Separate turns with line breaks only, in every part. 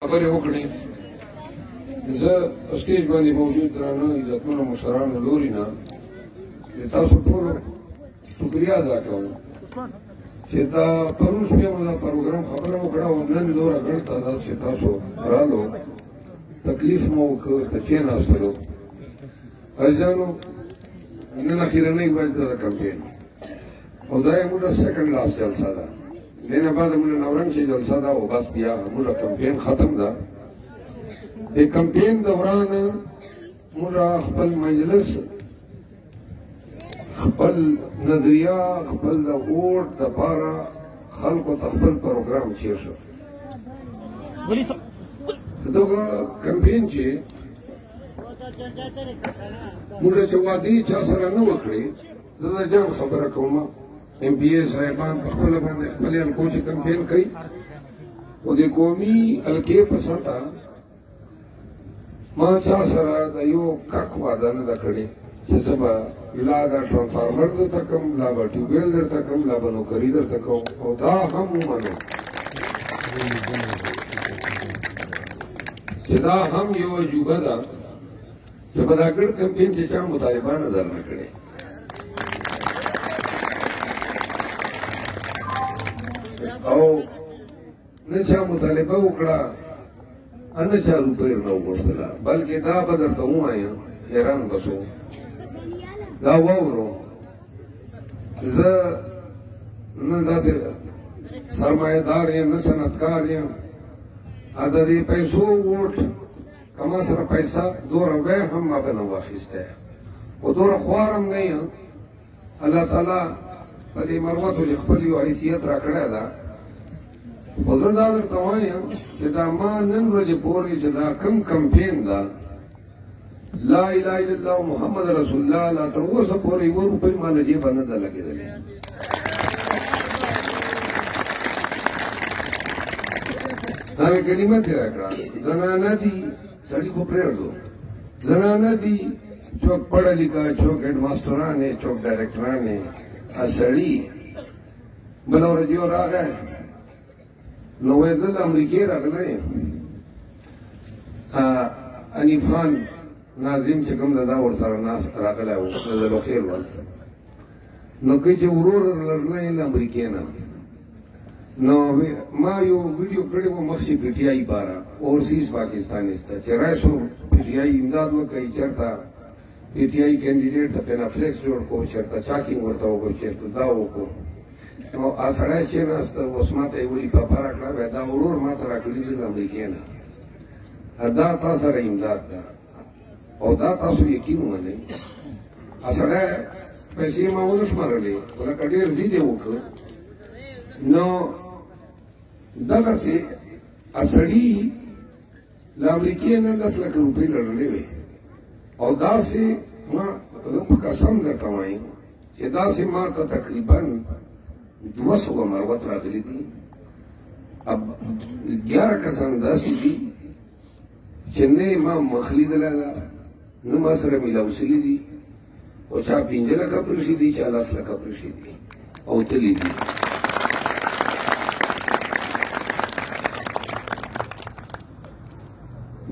خبرې وکړې. زه سټیج باندې موجود درانه عزتمنو مشرانو لوري نه د تاسو ټولو شکریا ادا کوم چې دا پرون شپې مو دا پروګرام خبره وکړه او نن دومره ګڼ تعداد چې تاسو رالو تکلیف مو وکړ ته کېناستلو. عزیزانو نن اخرنۍ ورځ ده د کمپین او دا یې موږ سیکنډ لاس جلسه ده. دینه بعد موږ نورنګ چې جلسه ده او بس بیا موږ کمپین ختم ده. د کمپین دوران موږ خپل مجلس خپل نظریه خپل د ووټ دپاره خلکو ته خپل پروګرام چیر شو. دغه کمپین چې موږ چې وعدې چا سره نه وکړې زه د جان خبره کوم ایم پی اے صاحبان په خپله باندې خپلې حلقو چې کمپین کوي خو د قومي حلقې په سطحه ما چا سره د یو کک وعده نه ده کړې چې زه به لا دا ټرانسفارمر درته کوم لا به ټیوبویل درته کوم لا به نوکري درته کوم او دا هم ومنو چې دا هم یو عجوبه ده چې په دا ګډ کمپین چې چا مطالبه نظر نه کړې. او نه چا مطالبه وکړه نه چا روپۍ نه وغوښتله بلکې دا به درته ووایم حیران به شو دا واورو زه نه داسې سرمایهدار یم نه صنعتکار یم د دې پیسو ووټ که ما سره پیسه دومره وی هم ما به نه واخیستی خو دومره خوار هم نه یم. الله تعالی په دې مروتو چې خپل یو حیثیت را کړی ده خو زه دا درته وایم چې دا ما نن ورځې پورې چې دا کوم کمپین ده لا اله الا الله محمد رسول الله لا تر اوسه پورې یوه روپۍ ما له جیبه نه ده لګېدلې. دا مې کلمه تېره کړه زنانه دي سړي خو پرېږدو زنانه دي څوک پړه لیکه څوک هیډ ماسټرانې څوک ډایرکټرانې سړي بله ورځ یو راغی نو وایي زه له امریکې راغلی یم انیف خان ناظم چې کوم ده دا ورسره ناست راغلی و د زلوخیل ول نو که چې ورور لرلی له امریکې نه نو ما یو ویډیو کړی و مخکې پی ټي آی باره اوورسیز پاکستانسته چې راشو پی ټي آی امداد وکړي چېرته پی ټي آی کینډیډیټ ته پینافلیکس جوړ کړو چېرته چاکینګ ورته وکړو چېرته دا وکړو نو سړی کېناسته اوس ما ته یې ولي پاپه راکړه وایي دا ورور ما ته راکړي دي له امریکې نه دا تا سره امداد ده او دا تاسو یقین ومنئ. سړی پیسې ما ونه شمارلې خو لکه ډېر ضد یې وکړ نو دغسې سړي له امریکې نه 10 لکه روپۍ لرلې وې او داسې ما زه په قسم درته وایم چې داسې ما ته تقریبا 200 مروت راغلي دي 11 کسان داسې دي چې نه ما مخ لیدلی ده نه ما سره میلاوسلي دي او چا 15 لکه پرېښي دي چا 10 لکه پرېښي دي او تلي دي.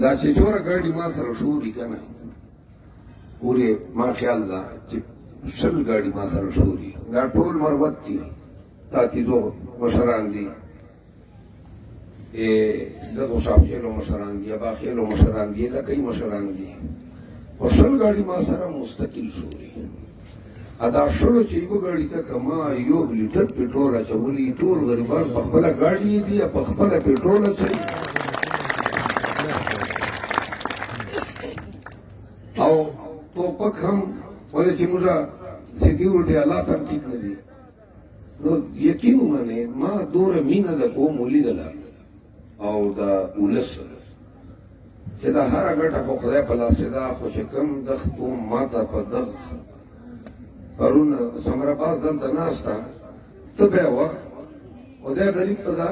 دا چې چوره ګاډي ما سره شوري که نه پورې ما خیال ده چې 100 ګاډي ما سره شوري دا ټول مروت دي تاتیدو مشران دي دغو شاپخیلو مشران دي اباخیلو مشران دي لکۍ مشران دي خو 100 ګاډي ما سره مستقل شوري دا شلو چې یوه ګاډي ته که ما 1 لیټر پټرول اچولي ټول غریبان په خپله ګاډي یې دي په خپله پټرول اچوي او ټوپک هم ولې چې موږ سیکیورټي حالات هم ټیک نه دي نو یقین ومنئ ما دومره مینه د قوم ولیدله او د ولس چې دا هره ګټه خو خدای په لاس کې ده خو چې کوم دغ قوم ما ته په دغ پرون ثمراباد دلته ناسته ته به یې وه او دا غریب ته ده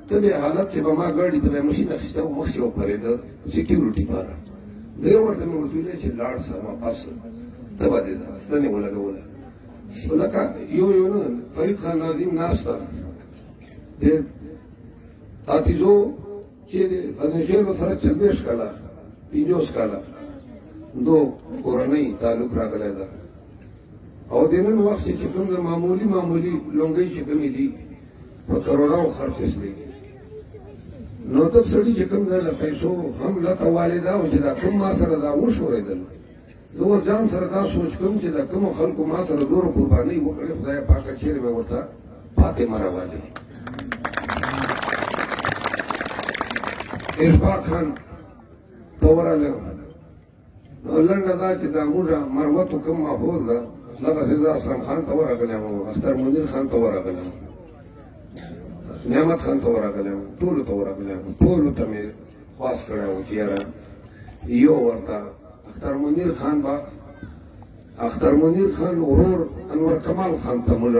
ته به حالت چې به ما ګاډي ته به یې مشین اخیسته و مخکې وپرېده سیکیورټي پاره درې ورته مې ورته ویلی چې لاړ شه واپس ته به دې ده ستنې ولګوله لکه یو نه فرید خان ناظم ناسته د تاتیزو چې د خیلو سره 40 کاله 50 کاله دو کورنۍ تعلق راغلی ده او د نن وخت چې کوم د معمولي لونګۍ چې کومې دي په کروڑاو خرڅ شي نو ته سړي چې کوم د پیسو هم لته والده او چې دا کوم ما سره دا وشورېدل زه ځان سره دا سوچ کوم چې دا کوم خلکو ما سره دوره قرباني وکړي خدای پاک چیرې مې ورته پاتې مراوالي اشفاق خان توراله لنډه دا چې دا موږ مروتو کوم ماحول ده دغه سزا اسلام خان ته ورغلی وم اختر منیر خان ته ورغلی وم نعمت خان ته ورغلی وم ټولو ته ورغلی وم ټولو ته مې خواست کړی و چې یاره یو ورته اختر منیر خان ورور انور کمال خان ته موږ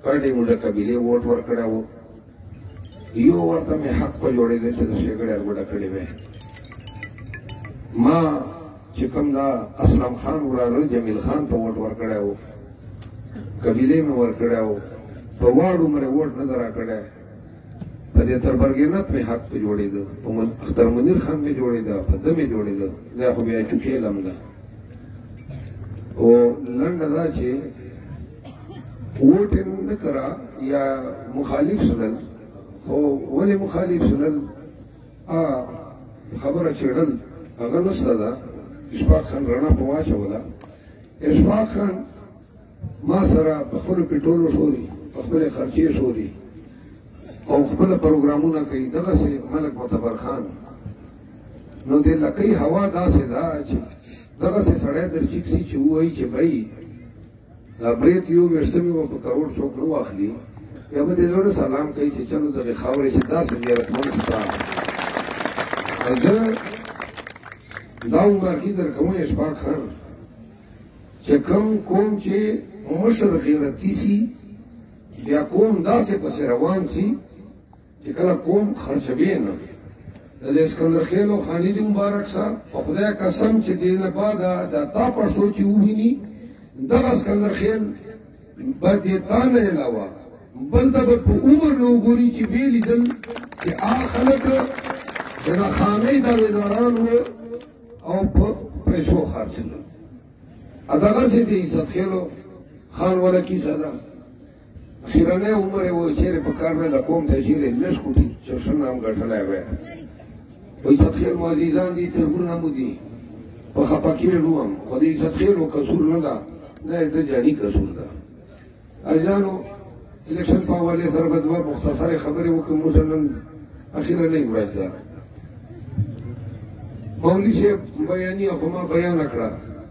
کډې موږ قبیلې ووټ ورکړی و یو ورته مې حق په جوړېدی چې د شګړې ارګوډه کړې وی ما چې کوم دا اسلام خان وراره جمیل خان ته ووټ ورکړی و قبیلې مې ورکړی و په واړو مې ووټ نه ده راکړی په دې تربرګېنت مې حق په جوړېده په اختر منیر خان مې جوړېده په ده مې جوړېده دا خو بیا چوکېلم ده او لنډه دا چې ووټ یې نه کړه یا مخالف شول خو ولې مخالف شول خبره چېړل هغه نشته ده اشفاق خان رڼا په واچوله اشفاق خان ما سره په خپلو پېټرولو شوري په خپلې خرچې شوري او خپله پروګرامونه کوي دغسې ملک معتبر خان نو د لکۍ هوا داسې ده چې دغسې سړی درچیک سي چې ووایي چې بھائی دا برید 21 به په کروڑ څوک نه واخلي یا به د زړه سلام کوي چې چلو دغې خاورې چې داسې غیرتمند ستا زه دا عمرګي درکوم اشفاق خان چې کوم قوم چې مشر غیرتي سي بیا قوم داسې پسې روان سي چې کله قوم خرچوي نه د اسکندر خیل او خاني دې مبارک صاحب په خدای قسم چې دې نه بعد دا تا پښتو چې وویني دغه اسکندر خیل به دې تا نه علاوه بل د په عمر نه وګوري چې ویې لیدل چې خلک د خانۍ داران وو او په پیسو خرڅول دغسې د عزت خیلو خان والا کیسه ده اخیرنی عمر یې و چېرې په کار نه د قوم ته چېرې لس کوټي چوشن هم ګټلی وی په عزت خیل مو عزیزان دي تربورونه مو دي په خفه کېږو هم خو د عزت خیلو قصور نه ده دا یې د جاني قصور ده عزیزانو الیکشن په حوالې سره به دوه مختصرې خبرې وکړو موږ نن اخیرنۍ ورځ ده مولوي صاحب بیانیه خو ما بیانه کړه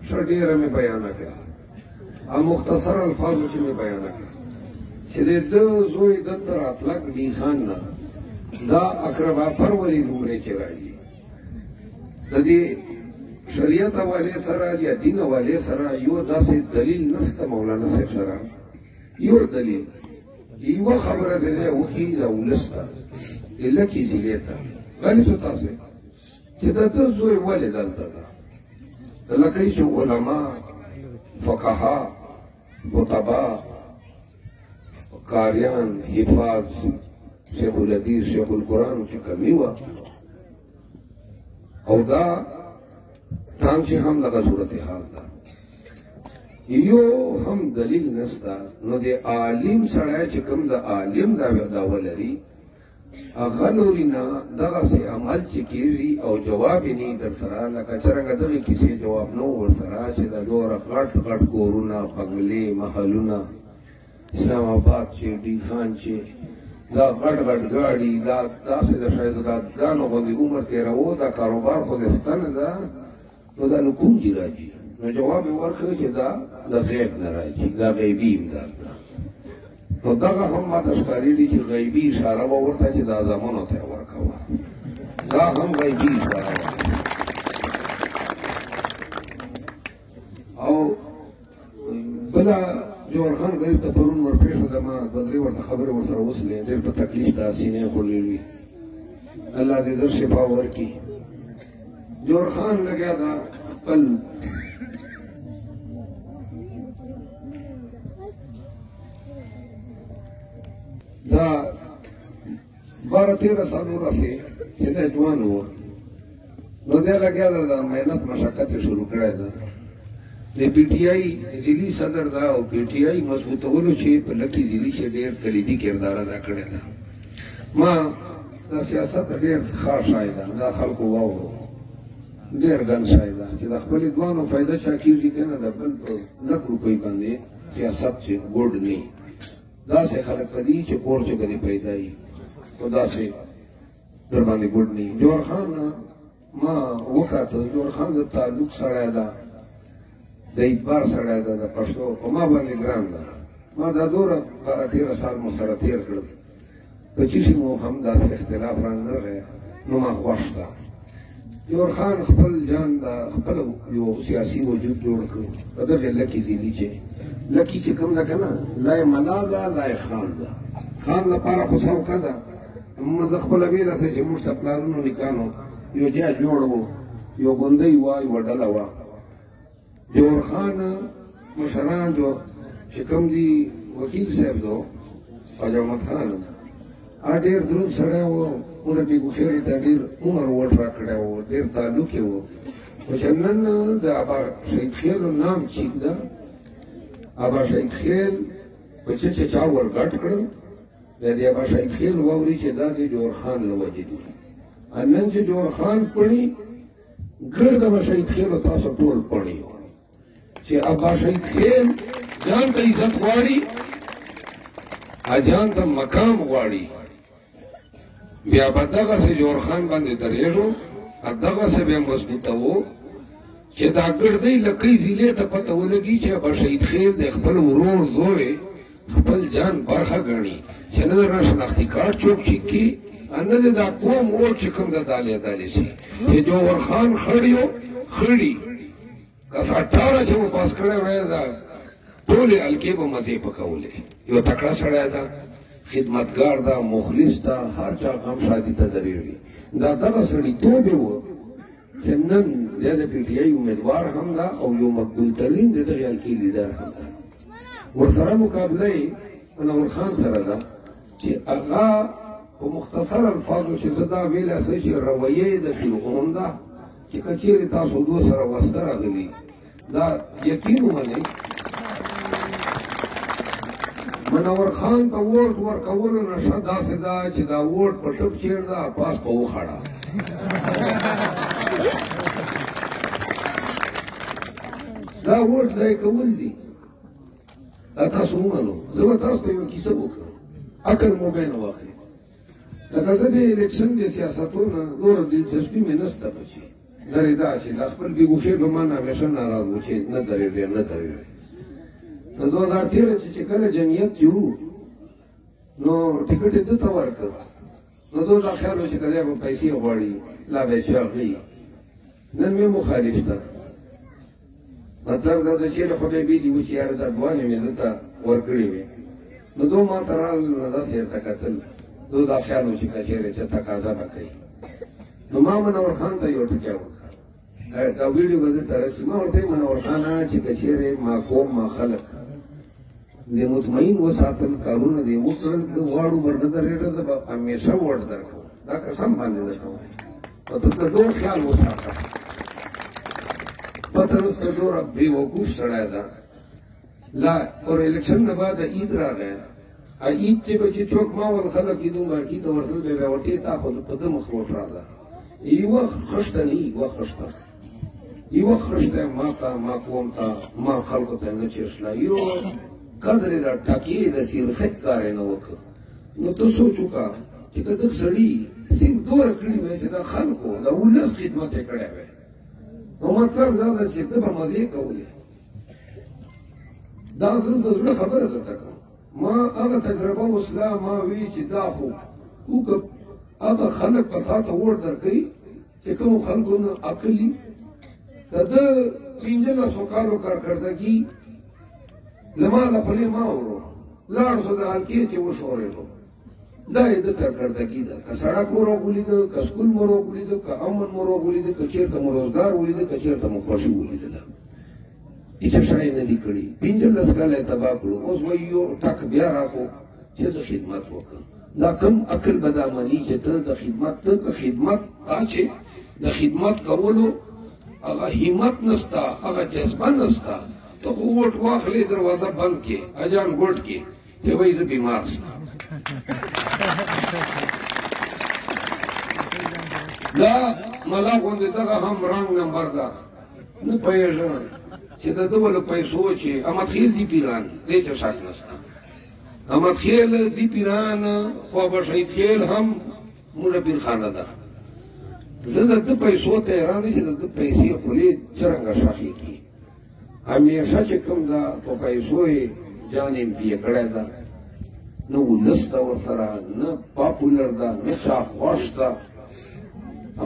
ښه ډېره مې بیانه کړه او مختصر الفاظو چې مې بیانه کړه چې د ده زوی دلته راتلک بي خان نه دا اقربا پروري نومرې کې راځي د دې شریعت حوالې سره یا دین حوالې سره یو داسې دلیل نشته مولانا صاحب سره یو دلیل یوه خبره د دی وکړي د ولس ته د لکې ضلع ته غلیظو تاسې چې د ده زوی ولې دلته ده د لکۍ چې علما فقها خطبا قاریان حفاظ شیخ الحدیث شیخ القرآن چې کمی وه او دا تام چې هم دغه صورتحال ده یو هم دلیل نشته نو د عالم سړی چې کوم د عالم دعوه لري هغه لوري نه دغسې عمل چې کېږي او جواب یې نه در سره لکه څرنګه دغې کیسې جواب نه ور سره چې د دومره غټ غټ کورونه بنګلې محلونه اسلام آباد چې ډي خان چې دا غټ غټ ګاډي دا داسې د شهزادګانو غوندې عمر تېروو دا کاروبار خو د ستنه ده نو دا له کوم ځای راځي نو جواب یې ورکړ چې دا د غیب نه راځي دا غیبي امداد ده نو دغه هم ماته ښکارېږي چې غیبي اشاره به ورته چې دا زامنو ته یې ورکوه دا هم غیبي اشاره وه او بله جوهر خان غریب ته پرون ورپېښه ده ما دوه درې ورته خبرې ورسره وسلې ډېر په تکلیف ده سینې یې خوړلې وي الله دې زر شفا ورکړي جوهر خان لګیا ده خپل دا 12-13 سالو رسې چې دا ځوان و نو دی لګیا ده د محنت مشقت یې شروع کړی ده د پی ټي آی ضلعي صدر دا او پی ټي آی مضبوطولو چې په لکي ضلعي کې ډېر کلیدي کردار ادا کړی ده ما د سیاست ډېر ښه شای ده دا خلکو واورو ډېر ګڼ شای ده چې د خپلې ځوانو فایده چا کېږي که نه د بل په لک روپۍ باندې سیاست چې ګوډ نه داسې خلک په دي چې کور چې کدې پیدا وي نو داسې در باندې ګوډ نه جوهر خان ما وکاته جوهر خان د تعلق سړی ده د اعتبار سړی ده د پښتو په ما باندې ګران ده ما دا دوره 12-13 سال مو سره تېر کړل په چیشي مو هم داسې اختلاف رانغی نو ما خوښ ده جوهر خان خپل جان د خپل یو سیاسي وجود جوړ کړو په دغه لکي ضلعي چې لکي چې کوم ده که نه لای ملا ده لای خان ده خان لپاره خو سوکه ده زه خپله بېله څه چې موږ ته پلارونو نیکانو یو ځای جوړ و یو ګوندۍ وه یوه ډله وه جوهر خان مشران جو چې کوم دي وکیل صاحب دو خواجه محمد خان هغه ډېر دروند سړی و موږ کې ګوښېرې ته ډېر عمر وټ را کړی و ډېر تعلق یې و خو چې نن د ابا شهید خیلو نام چیک ده ابا شهید خیل په څه چې چا ور ګډ کړل د دې ابا شهید خیل واوري چې دا د جوهر خان له وجې دي نن چې جوهر خان پړي ګرد ابا شهید خیلو تاسو ټول پړي چې ابا شهید خیل ځان ته عزت غواړي ځان ته مقام غواړي بیا به دغسې جوهر خان باندې درېږو دغسې بیا مضبوطوو چې دا ګردۍ لکۍ ضلعې ته پته ولګي چې ابا شهید خیل د خپل ورور زوی خپل جان برخه ګڼي چې نه درنه شناختي کارت چوک چیک کي نه د دا قوم ووټ چې کوم د دالې دالې شي چې جوهر خان خړیو خړي کس 18 چې مو پاس کړی وای دا ټولې حلقې به مزې پکولې یو تکړه سړی ده خدمتګار ده مخلص ده هر چا غم شادي ته درېږي دا دغه سړیتوب یې و چې نن دی د پي ټي آی امیدوار هم ده او یو مقبول ترین د دغې حلقې لیډر هم ده ورسره مقابله یې منور خان سره ده چې هغه په مختصر الفاظو چې زه دا ویلی څه چې رویه د فرعون ده چې که چېرې تاسو دوه سره واسطه راغلي دا یقین ومنئ منور خان ته ووټ ورکولو نشه داسې ده چې دا ووټ په ټپ چیر ده پاس په وخړه دا ووټ ځای کول دي دا تاسو ومنو زه به تاسو ته یوه کیسه وکړم عقل مو بین واخلي لکه زه د الیکشن د سیاستو نه نوره دلچسپي مې نشته بچي درېدا چې دا خپل بېګوښې به ما نه همیشه ناراض و چې نه درېږې نه درېږې نو 2013 چې کله جمعیت چې وو نو ټکټ یې ده ته ورکړ نو دوی دا خیال و چې که دی به پیسې غواړي لا به یې چاغي نن مې مخالف ده مطلب دا ده چېرې خو بیا بیدي وو چې یاره دا افغانې مې ده ته ورکړې وې نو دو ما ته راغلل نو داسې ورته کتل دو دا خیال و چې که چېرې څه تقاضا به کوي نو ما منور خان ته یو ټکی وکړ دا ویډیو به درته رسي ما ورته ویل منور خانه چې که چېرې ما قوم ما خلک د مطمئن وساتل کارونه دې وکړل که غواړو ورنه درېږه زه به همیشه ووټ درکوم دا قسم باندې درته وایم او ته د دور خیال وساته پته نسته دوره بېوقوف سړی ده لا اور الیکشن نه بعد عید راغی عید چې به چې څوک ما ول خلک عیدو مارکي ته ورتل بیا بیا وټې تا خو په ده مخ روټ راغله یوه خښته نه یوه خښته یوه خښته ما ته ما قوم ته ما خلکو ته نه چېښله یو قدر یې را ټاکې د سیرسک کار یې نه وکړ نو ته سوچ وکړه چې که ده سړي صرف دومره کړي وی چې د خلکو د ولس خدمت یې کړی وی نو مطلب دا ده چې ده به مزې کولې دا زه د زړه خبره درته کوم ما هغه تجربه وسله ما وی چې دا خو که هغه خلک په تا ته ووټ درکوي چې کومو خلکو نه عقلي که ده 15 کالو کارکردګي له ما له خولې ما ورو لاړ شو د حلقې چې وشورېدو دا یې د کارکردګي ده که سړک مو راغولیده که سکول مو راغولیده که امن مو راغولیده که چېرته مو روزګار ولیده که چېرته مو خوښي ولیدله هېڅ شی نه دي کړي 15 کاله یې تباه کړو اوس وایي یو ټک بیا راکړو چې د خدمت وکړه دا کم عقل به دا مني چې ته د خدمت چې د خدمت کولو هغه همت نستا هغه جذبه نستا ته خو ووټ واخلې دروازه بند کړې اجان ګوټ کې چې وایي زه بیمار شم دا ملا غوندې دغه هم رنګ نمبر ده نه پوهېږم چې د ده ولو پیسو چې احمد خیل دي پیران دې ته شک نسته احمد خیل دی پیران خوابه شهید خیل هم موږ پیرخانه ده زه د ده پیسو ته حیران چې د ده پیسې خولې څرنګه شخې کړي همیشه چې کوم ده په پیسو یې جان ایم پی یې کړی ده نه ولس ده ورسره نه پاپولر ده نه چا خوښ ده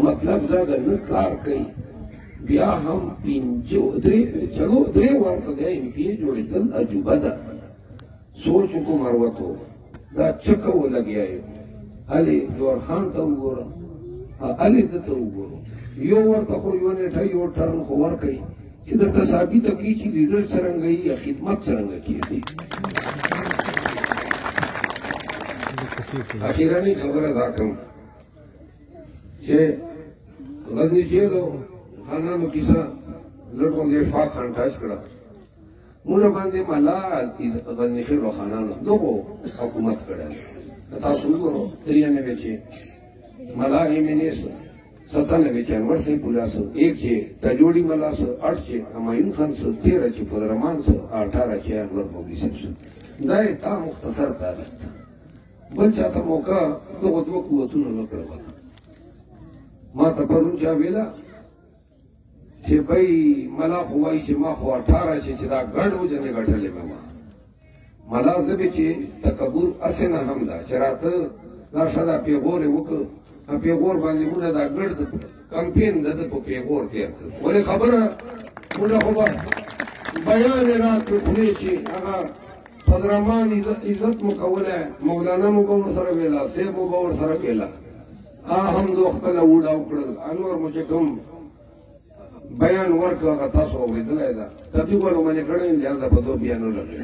مطلب دا ده نه کار کوي بیا هم درې وارته د ایم پی یې جوړېدل عجوبه ده سوچ کو مروتو دا چکه ولګیا یو علي جوړ خان ته وګوره علي ته وګوره یو ورته خو یو نیټه یو ټرن خو ورکوي چې درته ثابته کړي چې لیډر څرنګه یي یا خدمت څرنګه کېږي اخیرنۍ خبره دا کوم چې غزني شیرو خانانو کیسه لږ غوندې شپاړس خان ټاچ کړه موږ باندې ملا غزني خیرو خانانو دغو حکومت کړی تاسو وګورئ 93 چې ملا ایمنیس 97 چې انور صاحب پولاس 1 چې تجوړي ملا 8 چې همایون خان 13 چې پدرمان 18 چې انور مولوي صاحب دا تا مختصر تاریخ بل چاته موقع دغه دوه قوتونو نه کړو ما ته پرون چا ویلا چې بھائی ملا خو وایي چې ما خو 18 چې دا ګډ وجنې ګټلې ما ملا زبې چې تکبر اسنه هم دا چې راته دا شدا پیغور وکړ پیغور باندې موږ دا ګډ کمپین د په پیغور تیر کړ ولې خبره موږ خو بیان راکړو چې هغه صدرمان عزت مکوله مولانا مو سره ویلا سیب مو سره ویلا هم دو خپل وډا وکړل انور مو چې کوم بیان ورکړه تاسو اوریدلای دا تاسو ورو باندې کړئ یا دا په دوه بیانو لګي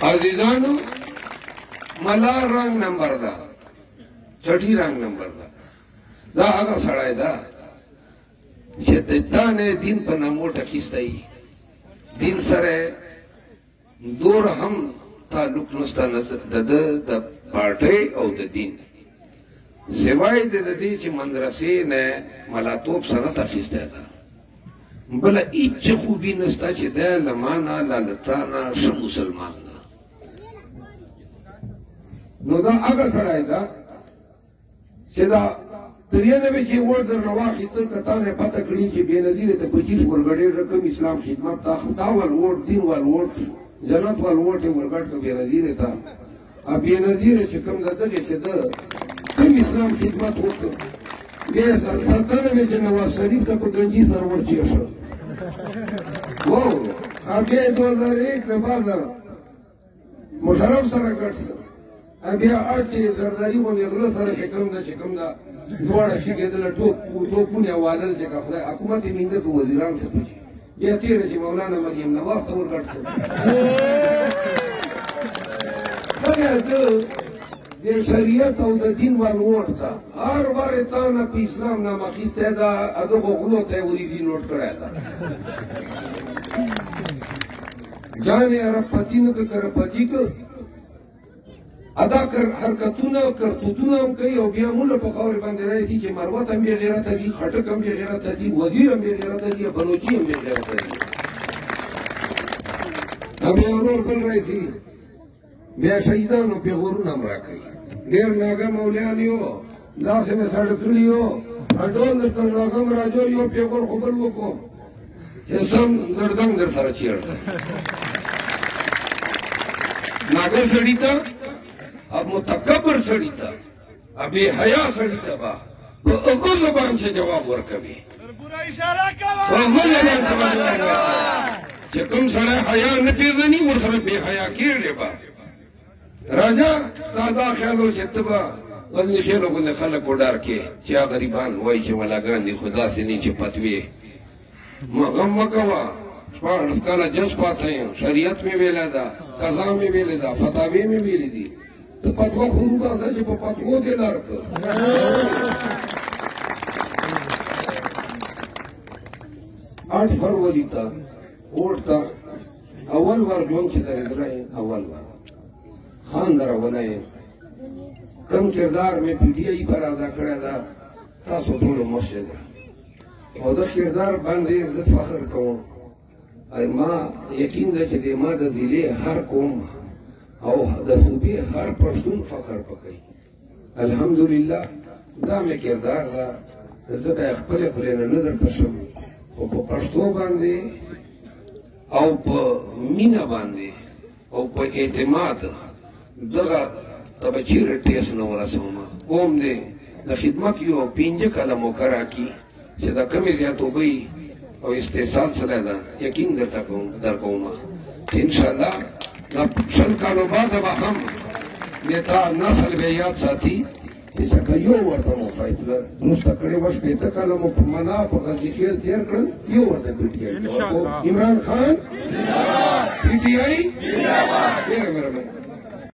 عزیزانو ملا رنگ نمبر دا چټي رنگ نمبر دا هغه سړی دا چې د تانه دین په نامو ټکیستای دین سره دور هم تعلق نشته د پارټي او د دین سوای د دې چې مدرسې نه ملاتوب سره تخیسته ده بل هیڅ خوبي نشته چې د لمانه لالتانه شو مسلمان ده نو دا هغه سړی دا چې دا دریانه چې ورته نواخې ته کته نه پته کړی چې بے نظیر ته 25 ورګړې رقم اسلام خدمت تا خدا ول ووټ دین ول ووټ جنت ول ووټ ورګړ ته بے نظیر ته ا بے نظیر چې کوم دغه چې د کوم اسلام خدمت وکړ بیا سلطنت چې نواز شریف ته په گنجي سر ورچی شو وو ا بیا 2001 له بعد مشرف سره ګټ بیا اړتي زرداری باندې غره سره کوم دا چې کوم دا دوړه چې کېدل ټوپونه والل چې خدای حکومت یې منده کو وزیران څه پوښي بیا تیر چې مولانا مریم نواز ته ورګټ شو د شریعت او د دین ول ورته هر واره تا نه په اسلام نامه اخیسته دا هغه غلو ته وریدي نوٹ کړی دا جان عرب پتی نو کر پتی کو ادا کر حرکتونه کرتوتونه هم کوي او بیا موږ په خاور باندې راځي چې مروت هم یې غیرت دي خټک هم یې غیرت دي وزیر هم یې غیرت دي بلوچي هم یې غیرت دي بیا ورور بل راځي بیا شهیدانو پیغورونه هم راکوي ډېر ناګه مولیان یو داسې مې سړ کړي یو ډول درته ناګم راجو یو پیغور خو بل وکړو چې سم ګردنګ در سره چیړ ناګه سړي ته اب متکبر سړی ته ابي حیا سړی ته با په هغه زبان چې جواب ورکوي پورا اشاره کوي چې کوم سره حیا نه پیژني ورسره به حیا کېږي با راجا دا خیالو چې تبا غزني خیالو باندې خلک وډار کې چې غریبان وای چې ولاګان دي خدا سي نه چې پتوي غم مکوا شپږ کاله جز پاتې شریعت می ویلا دا قضا می ویلا دا فتاوی می ویلې دي ته فتوا خو وباسه چې په فتوو دې لار کړه. 8 فروری ته ووټ ته اول وار ژوند چې درېدلی اول وار خان درونه یې کم کردار مې پی ډي آی پر ادا کړی دا تاسو ټولو مخکې ده او د کردار باندې زه فخر کوم. ما یقین ده چې د ما د ضلع هر قوم او د صوبې هر پښتون فخر وکړي. الحمدلله دا مې کردار ده. زه به خپلې خولې نه درته شم خو په پښتو باندې او په مینه باندې او په اعتماد دغه ته به چیرې ټیس نه ورسوم. قوم دې د خدمت یو 5 کاله موقع کي چې د کمې زیاتوبۍ او استحصال سره ده یقین در کوم انشاءالله دا 100 کالو بعد به هم نیتا نسل به یاد ساتي چې څنګه یو ورته مو فیصله وروسته کړې وه 15 کاله مو په منا په غزي خیل تېر کړل یو ورته پی ټي آی عمران خان پی ټي آی ډېره مهرباني